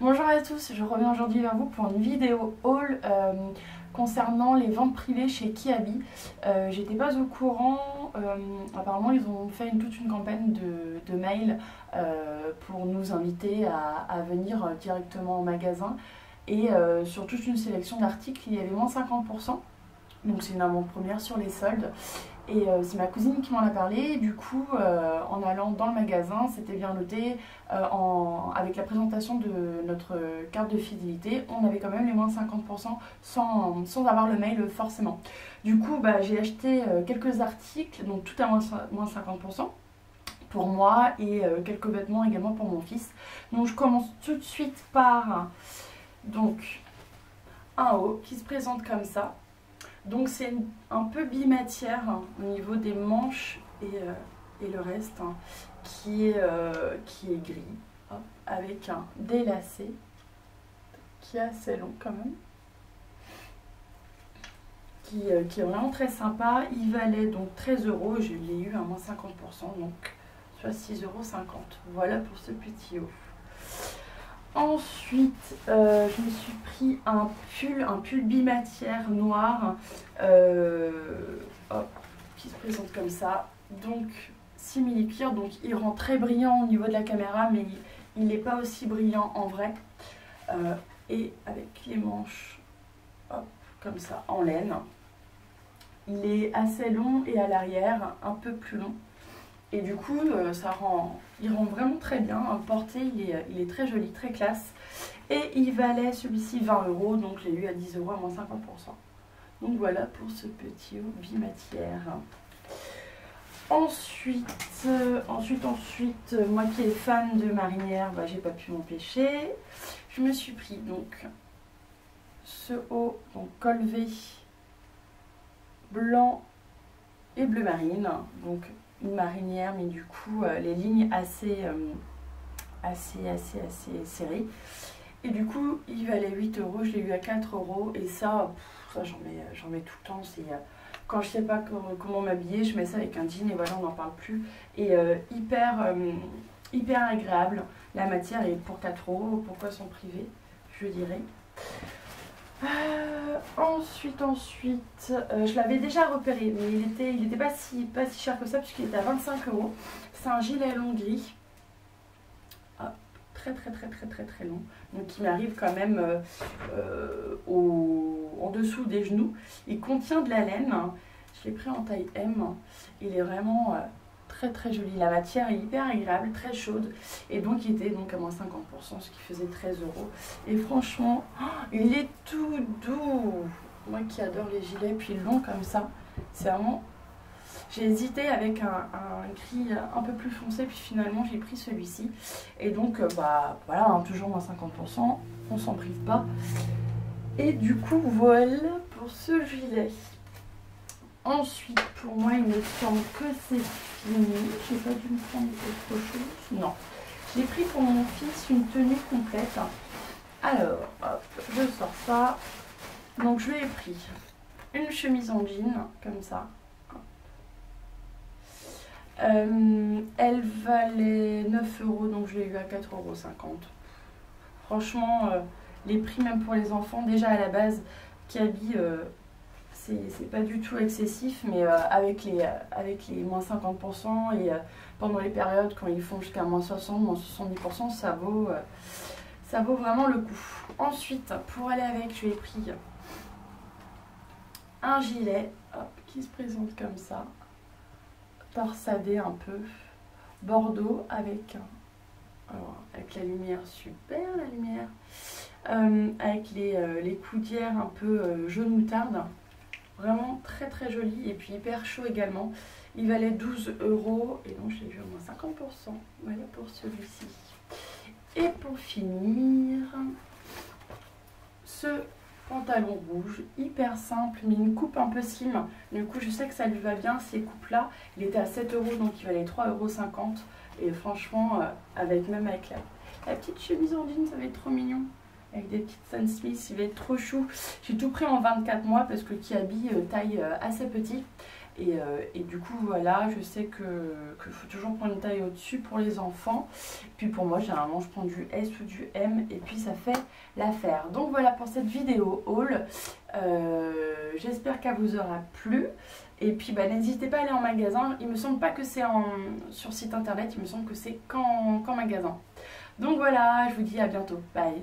Bonjour à tous, je reviens aujourd'hui vers vous pour une vidéo haul concernant les ventes privées chez Kiabi. J'étais pas au courant, apparemment ils ont fait toute une campagne de mails pour nous inviter à venir directement au magasin et sur toute une sélection d'articles il y avait moins 50%. Donc c'est une avant-première sur les soldes. Et c'est ma cousine qui m'en a parlé. Et du coup, en allant dans le magasin, c'était bien noté, avec la présentation de notre carte de fidélité, on avait quand même les moins 50% sans avoir le mail forcément. Du coup, j'ai acheté quelques articles, donc tout à moins 50% pour moi et quelques vêtements également pour mon fils. Donc je commence tout de suite par donc, un haut qui se présente comme ça. Donc c'est un peu bimatière au niveau des manches et le reste qui est gris, hop, avec un délacé qui est assez long quand même, qui est vraiment très sympa. Il valait donc 13 €, je l'ai eu à moins 50%, donc soit 6,50 €. Voilà pour ce petit haut. Ensuite, je me suis pris un pull bimatière noir qui se présente comme ça. Donc simili-cuir, donc il rend très brillant au niveau de la caméra, mais il n'est pas aussi brillant en vrai. Et avec les manches comme ça en laine. Il est assez long et à l'arrière un peu plus long. Et du coup, il rend vraiment très bien. Porté, il est très joli, très classe. Et il valait celui-ci 20 €, donc je l'ai eu à 10 € à moins 50%. Donc voilà pour ce petit haut bimatière. Ensuite, moi qui est fan de marinière, j'ai pas pu m'empêcher. Je me suis pris donc ce haut, donc col V blanc et bleu marine. Donc une marinière, mais du coup les lignes assez serrées. Et du coup il valait 8 €, je l'ai eu à 4 € et ça j'en mets tout le temps. C'est quand je sais pas comment m'habiller, je mets ça avec un jean et voilà, on n'en parle plus. Et hyper agréable. La matière est pour 4 €, pourquoi s'en priver, je dirais. Ensuite, je l'avais déjà repéré, mais il était pas si cher que ça puisqu'il était à 25 €. C'est un gilet long gris, très long, donc qui m'arrive quand même en dessous des genoux. Il contient de la laine, je l'ai pris en taille M, il est vraiment très joli. La matière est hyper agréable, très chaude, et donc il était donc à moins 50%, ce qui faisait 13 €. Et franchement, il est tout doux. Moi qui adore les gilets puis longs comme ça, c'est vraiment... J'ai hésité avec un gris un peu plus foncé, puis finalement j'ai pris celui-ci. Et donc voilà, toujours moins 50%, on s'en prive pas. Et du coup voilà pour ce gilet. Ensuite, pour moi, il me semble que c'est fini. J'ai pas dû me prendre autre chose. Non. J'ai pris pour mon fils une tenue complète. Alors, hop, je sors ça. Donc, je lui ai pris une chemise en jean, comme ça. Elle valait 9 €, donc je l'ai eu à 4,50 €. Franchement, les prix, même pour les enfants, déjà à la base, Kiabi... c'est pas du tout excessif, mais avec les moins 50% et pendant les périodes quand ils font jusqu'à moins 60, moins 70%, ça vaut vraiment le coup. Ensuite, pour aller avec, je lui ai pris un gilet qui se présente comme ça, torsadé un peu, bordeaux avec la lumière, super la lumière, avec les coudières un peu jaune moutarde. Vraiment très joli et puis hyper chaud également. Il valait 12 € et donc je l'ai vu au moins 50%. Voilà pour celui-ci. Et pour finir, ce pantalon rouge, hyper simple, mais une coupe un peu slim. Du coup, je sais que ça lui va bien ces coupes-là. Il était à 7 € donc il valait 3,50 €. Et franchement, même avec la petite chemise en jean, ça va être trop mignon. Avec des petites Stan Smith, il va être trop chou. J'ai tout pris en 24 mois parce que Kiabi taille assez petit. Et du coup voilà, je sais que faut toujours prendre une taille au-dessus pour les enfants. Puis pour moi généralement je prends du S ou du M et puis ça fait l'affaire. Donc voilà pour cette vidéo haul. J'espère qu'elle vous aura plu. Et puis bah, n'hésitez pas à aller en magasin. Il me semble pas que c'est sur site internet, il me semble que c'est qu'en magasin. Donc voilà, je vous dis à bientôt. Bye.